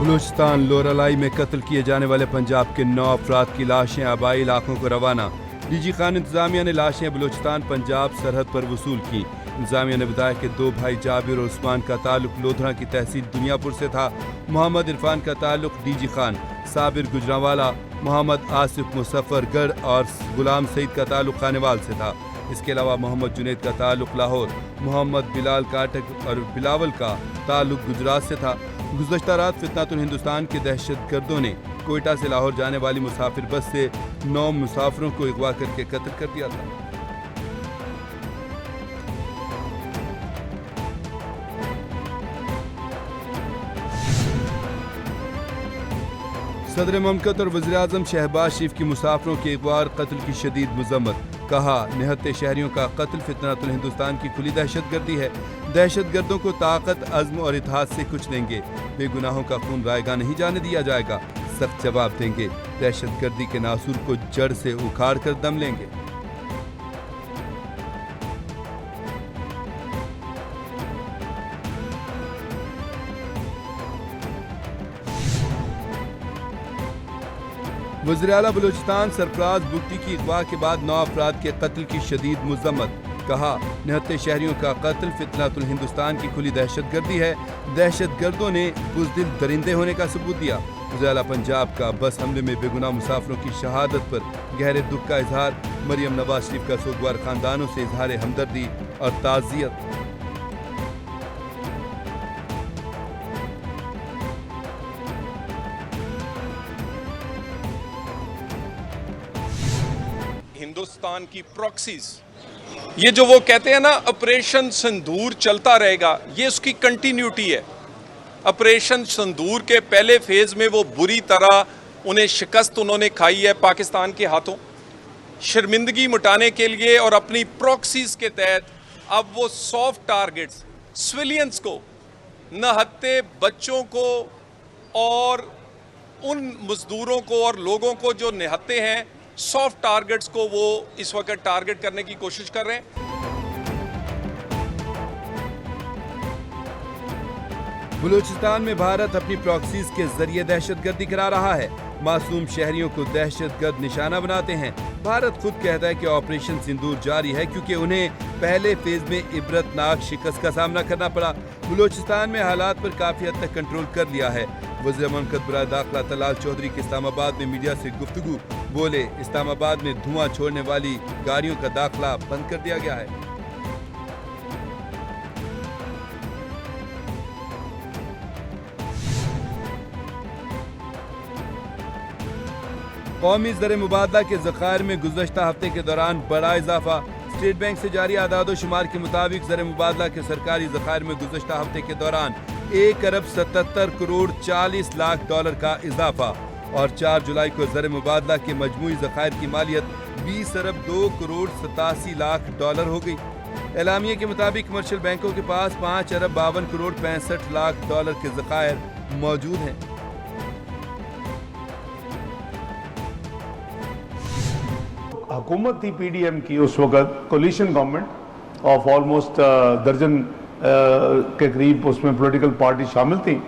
بلوچستان لورالائی میں قتل کیے جانے والے پنجاب کے 9 افراد کی لاشیں آبائی علاقوں کو روانہ۔ ڈی جی خان انتظامیہ نے لاشیں بلوچستان پنجاب سرحد پر وصول کی۔ انتظامیہ نے بتایا کہ 2 بھائی جابر اور عثمان کا تعلق لودھرا کی تحصیل دنیا پور سے تھا۔ محمد عرفان کا تعلق ڈی جی خان، صابر گجرانوالا، محمد آصف مظفر گڑھ اور غلام سعید کا تعلق خانیوال سے تھا۔ اس کے علاوہ محمد جنید کا تعلق لاہور، محمد بلال کاٹک اور بلاول کا تعلق گجرات سے تھا۔ گزشتہ رات فتنۃ الہندوستان کے دہشت گردوں نے کوئٹہ سے لاہور جانے والی مسافر بس سے 9 مسافروں کو اغوا کر کے قتل کر دیا تھا۔ صدر مملکت اور وزیراعظم شہباز شریف کی مسافروں کے اغوا اور قتل کی شدید مذمت۔ کہا، نہتے شہریوں کا قتل فتنۃ الہندوستان کی کھلی دہشت گردی ہے۔ دہشت گردوں کو طاقت، عزم اور اتحاد سے کچھ دیں گے۔ بے گناہوں کا خون رائیگاں نہیں جانے دیا جائے گا۔ سخت جواب دیں گے۔ دہشت گردی کے ناسور کو جڑ سے اکھاڑ کر دم لیں گے۔ وزیر اعلیٰ بلوچستان سرفراز بگٹی کی اغوا کے بعد 9 افراد کے قتل کی شدید مذمت۔ کہا، نہتے شہریوں کا قتل فتنۃ الہندوستان کی کھلی دہشت گردی ہے۔ دہشت گردوں نے بزدل درندے ہونے کا ثبوت دیا۔ وزیر اعلیٰ پنجاب کا بس حملے میں بے گناہ مسافروں کی شہادت پر گہرے دکھ کا اظہار۔ مریم نواز شریف کا سوگوار خاندانوں سے اظہار ہمدردی اور تعزیت۔ ہندوستان کی پراکسیز، یہ جو وہ کہتے ہیں نا آپریشن سندور چلتا رہے گا، یہ اس کی کنٹینیوٹی ہے۔ آپریشن سندور کے پہلے فیز میں وہ بری طرح انہیں شکست انہوں نے کھائی ہے پاکستان کے ہاتھوں۔ شرمندگی مٹانے کے لیے اور اپنی پراکسیز کے تحت اب وہ سافٹ ٹارگٹس، سویلینز کو، نہتے بچوں کو اور ان مزدوروں کو اور لوگوں کو جو نہتے ہیں، سافٹ ٹارگٹس کو وہ اس وقت ٹارگٹ کرنے کی کوشش کر رہے ہیں۔ بلوچستان میں بھارت اپنی پراکسیز کے ذریعے دہشت گردی کرا رہا ہے۔ معصوم شہریوں کو دہشت گرد نشانہ بناتے ہیں۔ بھارت خود کہتا ہے کہ آپریشن سندور جاری ہے کیونکہ انہیں پہلے فیز میں عبرتناک شکست کا سامنا کرنا پڑا۔ بلوچستان میں حالات پر کافی حد تک کنٹرول کر لیا ہے۔ وزیر مملکت برائے داخلہ طلال چودھری کی اسلام آباد میں میڈیا سے گفتگو۔ بولے، اسلام آباد میں دھواں چھوڑنے والی گاڑیوں کا داخلہ بند کر دیا گیا ہے۔ قومی زر مبادلہ کے ذخائر میں گزشتہ ہفتے کے دوران بڑا اضافہ۔ اسٹیٹ بینک سے جاری اعداد و شمار کے مطابق زر مبادلہ کے سرکاری ذخائر میں گزشتہ ہفتے کے دوران 1 ارب 77 کروڑ 40 لاکھ ڈالر کا اضافہ، اور 4 جولائی کو زر مبادلہ کے مجموعی ذخائر کی مالیت 20 ارب 2 کروڑ 87 لاکھ ڈالر ہو گئی۔ اعلامیے کے مطابق کمرشل بینکوں کے پاس 5 ارب 52 کروڑ 65 لاکھ ڈالر کے ذخائر موجود ہیں۔ حکومت تھی پی ڈی ایم کی اس وقت، کولیشن گورنمنٹ آف آلموسٹ درجن کے قریب اس میں پولیٹیکل پارٹی شامل تھیں،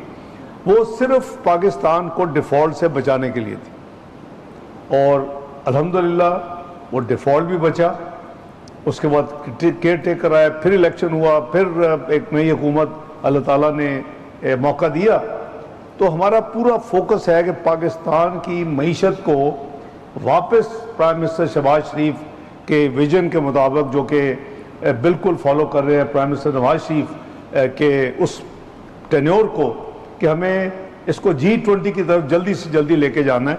وہ صرف پاکستان کو ڈیفالٹ سے بچانے کے لیے تھی، اور الحمدللہ وہ ڈیفالٹ بھی بچا۔ اس کے بعد کیئر ٹیکر آئے، پھر الیکشن ہوا، پھر ایک نئی حکومت اللہ تعالیٰ نے موقع دیا۔ تو ہمارا پورا فوکس ہے کہ پاکستان کی معیشت کو واپس پرائم منسٹر شہباز شریف کے ویژن کے مطابق، جو کہ بالکل فالو کر رہے ہیں پرائم منسٹر نواز شریف کے اس ٹینیور کو، کہ ہمیں اس کو G20 کی طرف جلدی سے جلدی لے کے جانا ہے۔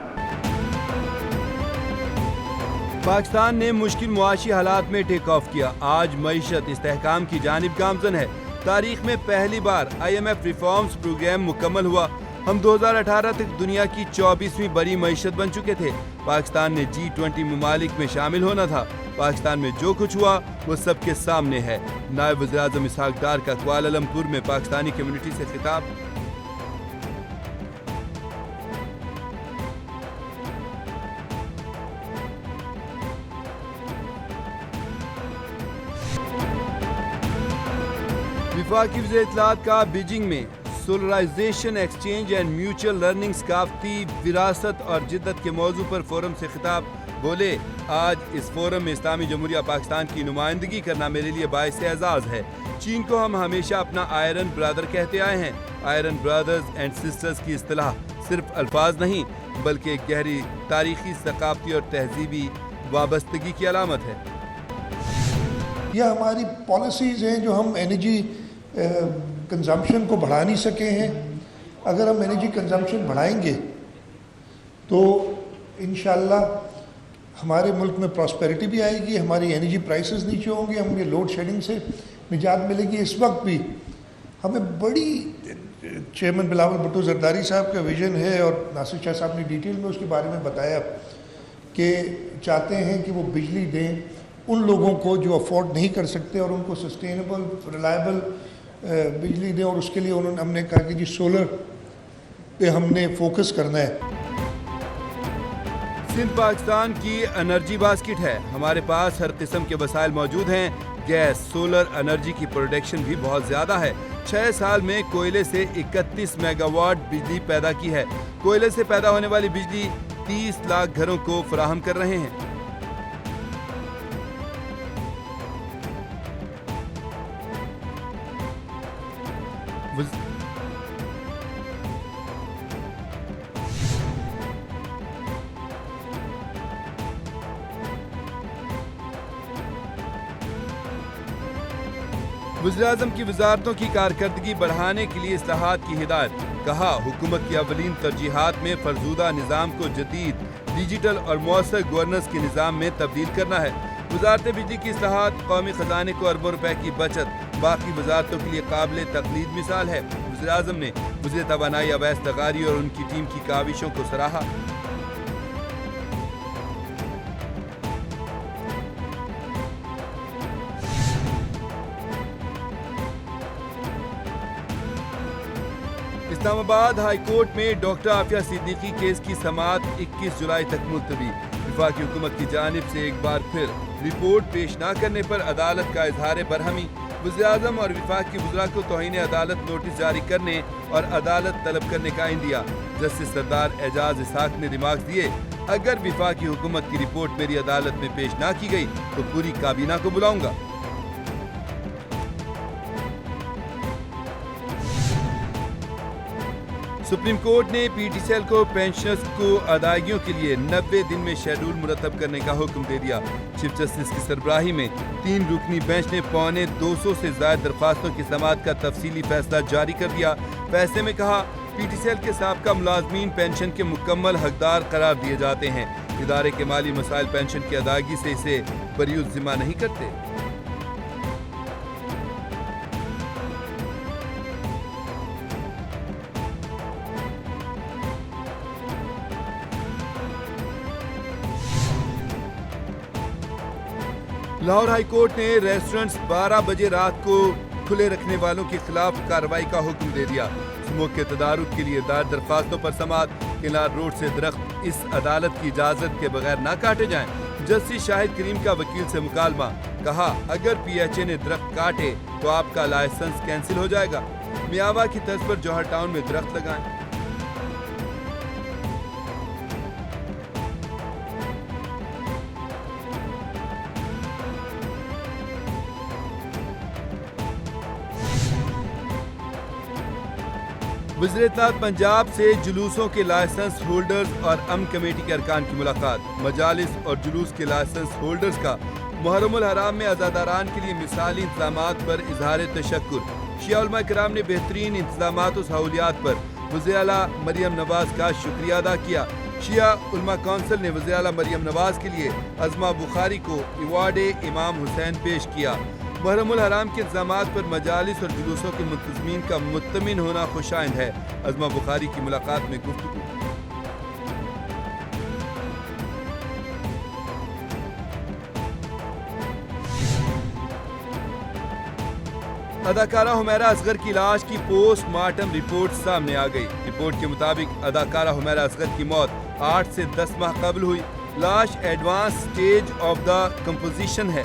پاکستان نے مشکل معاشی حالات میں ٹیک آف کیا۔ آج معیشت استحکام کی جانب گامزن ہے۔ تاریخ میں پہلی بار IMF ریفارمز پروگرام مکمل ہوا۔ ہم 2018 تک دنیا کی 24ویں بڑی معیشت بن چکے تھے۔ پاکستان نے G20 ممالک میں شامل ہونا تھا۔ پاکستان میں جو کچھ ہوا وہ سب کے سامنے ہے۔ نائب وزیر اعظم اسحاق ڈار کا کوالالمپور میں پاکستانی کمیونٹی سے خطاب۔ وفاقی وزیر اطلاعات کا بیجنگ میں solarisation exchange and mutual learning ثقافتی وراثت اور جدت کے موضوع پر فورم سے خطاب بولے، آج اس فورم میں اسلامی جمہوریہ پاکستان کی نمائندگی کرنا میرے لیے باعث اعزاز ہے۔ چین کو ہم ہمیشہ اپنا آئرن برادر کہتے آئے ہیں۔ آئرن برادرز اینڈ سسٹرز کی اصطلاح صرف الفاظ نہیں بلکہ ایک گہری تاریخی، ثقافتی اور تہذیبی وابستگی کی علامت ہے۔ یہ ہماری پالیسیز ہیں جو ہم انرجی کنزمپشن کو بڑھا نہیں سکے ہیں۔ اگر ہم انرجی کنزمپشن بڑھائیں گے تو انشاءاللہ ہمارے ملک میں پراسپیرٹی بھی آئے گی، ہماری انرجی پرائسز نیچے ہوں گے، ہمیں لوڈ شیڈنگ سے نجات ملے گی۔ اس وقت بھی ہمیں بڑی چیئرمین بلاول بھٹو زرداری صاحب کا ویژن ہے اور ناصر شاہ صاحب نے ڈیٹیل میں اس کے بارے میں بتایا کہ چاہتے ہیں کہ وہ بجلی دیں ان لوگوں کو جو افورڈ نہیں کر سکتے اور ان کو سسٹینیبل ریلائبل بجلی دیں، اور اس کے لیے ہم نے کہا کہ جی سولر پہ ہم نے فوکس کرنا ہے۔ سندھ پاکستان کی انرجی باسکٹ ہے، ہمارے پاس ہر قسم کے وسائل موجود ہیں۔ گیس، سولر انرجی کی پروڈکشن بھی بہت زیادہ ہے۔ 6 سال میں کوئلے سے 31 میگا واٹ بجلی پیدا کی ہے۔ کوئلے سے پیدا ہونے والی بجلی 30 لاکھ گھروں کو فراہم کر رہے ہیں۔ وزیراعظم کی وزارتوں کی کارکردگی بڑھانے کے لیے اصلاحات کی ہدایت، کہا حکومت کی اولین ترجیحات میں فرزودہ نظام کو جدید، ڈیجیٹل اور مؤثر گورننس کے نظام میں تبدیل کرنا ہے۔ وزارت بجلی کی اصلاحات قومی خزانے کو اربوں روپے کی بچت، باقی وزارتوں کے لیے قابل تقلید مثال ہے۔ وزیراعظم نے وزیر توانائی اویس تغاری اور ان کی ٹیم کی کاوشوں کو سراہا۔ اسلام آباد ہائی کورٹ میں ڈاکٹر عافیہ صدیقی کیس کی سماعت 21 جولائی تک ملتوی۔ وفاقی حکومت کی جانب سے ایک بار پھر رپورٹ پیش نہ کرنے پر عدالت کا اظہار برہمی۔ وزیراعظم اور وفاق کی وزراء کو توہین عدالت نوٹس جاری کرنے اور عدالت طلب کرنے کا عندیہ۔ جسٹس سردار اعجاز اسحاق نے ریمارکس دیے، اگر وفاقی حکومت کی رپورٹ میری عدالت میں پیش نہ کی گئی تو پوری کابینہ کو بلاؤں گا۔ سپریم کورٹ نے پی ٹی سی ایل کو پینشنرز کو ادائیگیوں کے لیے 90 دن میں شیڈول مرتب کرنے کا حکم دے دیا۔ چیف جسٹس کی سربراہی میں 3 رکنی بینچ نے 250 سے زائد درخواستوں کی سماعت کا تفصیلی فیصلہ جاری کر دیا۔ فیصلے میں کہا پی ٹی سی ایل کے سابقہ ملازمین پینشن کے مکمل حقدار قرار دیے جاتے ہیں۔ ادارے کے مالی مسائل پینشن کی ادائیگی سے اسے بری الذمہ نہیں کرتے۔ لاہور ہائی کورٹ نے ریسٹورنٹس 12 بجے رات کو کھلے رکھنے والوں کے خلاف کارروائی کا حکم دے دیا۔ اسموک کے تدارک کے لیے دائر درخواستوں پر سماعت، کنار روڈ سے درخت اس عدالت کی اجازت کے بغیر نہ کاٹے جائیں۔ جسٹس شاہد کریم کا وکیل سے مکالمہ، کہا اگر پی ایچ اے نے درخت کاٹے تو آپ کا لائسنس کینسل ہو جائے گا۔ میاوا کی طرز پر جوہر ٹاؤن میں درخت لگائیں۔ وزیر اطلاعات پنجاب سے جلوسوں کے لائسنس ہولڈرز اور امن کمیٹی کے ارکان کی ملاقات۔ مجالس اور جلوس کے لائسنس ہولڈرز کا محرم الحرام میں عزاداران کے لیے مثالی انتظامات پر اظہار تشکر۔ شیعہ علماء کرام نے بہترین انتظامات و سہولیات پر وزیر اعلیٰ مریم نواز کا شکریہ ادا کیا۔ شیعہ علماء کونسل نے وزیر اعلیٰ مریم نواز کے لیے عظمہ بخاری کو ایوارڈ امام حسین پیش کیا۔ محرم الحرام کے انتظامات پر مجالس اور جلوسوں کے منتظمین کا مطمئن ہونا خوش آئند ہے۔ عظمہ بخاری کی ملاقات میں گفتگو۔ اداکارہ حمیرہ اصغر کی لاش کی پوسٹ مارٹم رپورٹ سامنے آ گئی۔ رپورٹ کے مطابق اداکارہ حمیرہ اصغر کی موت 8 سے 10 ماہ قبل ہوئی۔ لاش advance stage of the composition ہے۔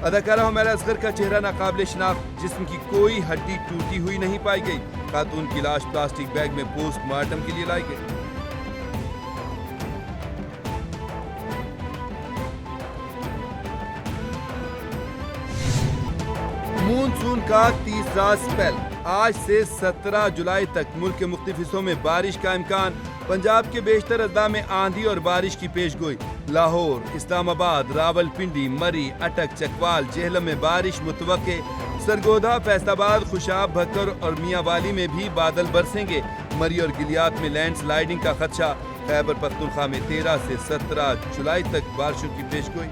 اداکارہ حمیرہ اصغر کا چہرہ ناقابل شناخت، جسم کی کوئی ہڈی ٹوٹی ہوئی نہیں پائی گئی۔ خاتون کی لاش پلاسٹک بیگ میں پوسٹ مارٹم کے لیے لائی گئی۔ مونسون کا تیسرا سپیل، آج سے 17 جولائی تک ملک کے مختلف حصوں میں بارش کا امکان۔ پنجاب کے بیشتر اضلاع میں آندھی اور بارش کی پیش گوئی۔ لاہور، اسلام آباد، راول پنڈی، مری، اٹک، چکوال، جہلم میں بارش متوقع۔ سرگودھا، فیصل آباد، خوشاب، بھکر اور میاں والی میں بھی بادل برسیں گے۔ مری اور گلیات میں لینڈ سلائیڈنگ کا خدشہ۔ خیبر پختونخوا میں 13 سے 17 جولائی تک بارشوں کی پیش گوئی۔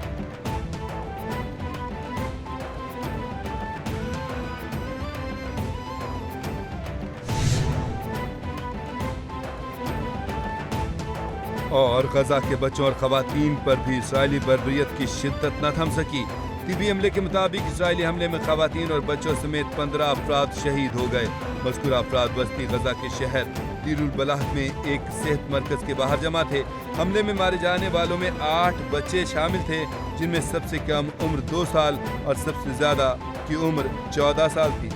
اور غزہ کے بچوں اور خواتین پر بھی اسرائیلی بربریت کی شدت نہ تھم سکی۔ طبی عملے کے مطابق اسرائیلی حملے میں خواتین اور بچوں سمیت 15 افراد شہید ہو گئے۔ مذکورہ افراد وسطی غزہ کے شہر دیر البلح میں ایک صحت مرکز کے باہر جمع تھے۔ حملے میں مارے جانے والوں میں 8 بچے شامل تھے، جن میں سب سے کم عمر 2 سال اور سب سے زیادہ کی عمر 14 سال تھی۔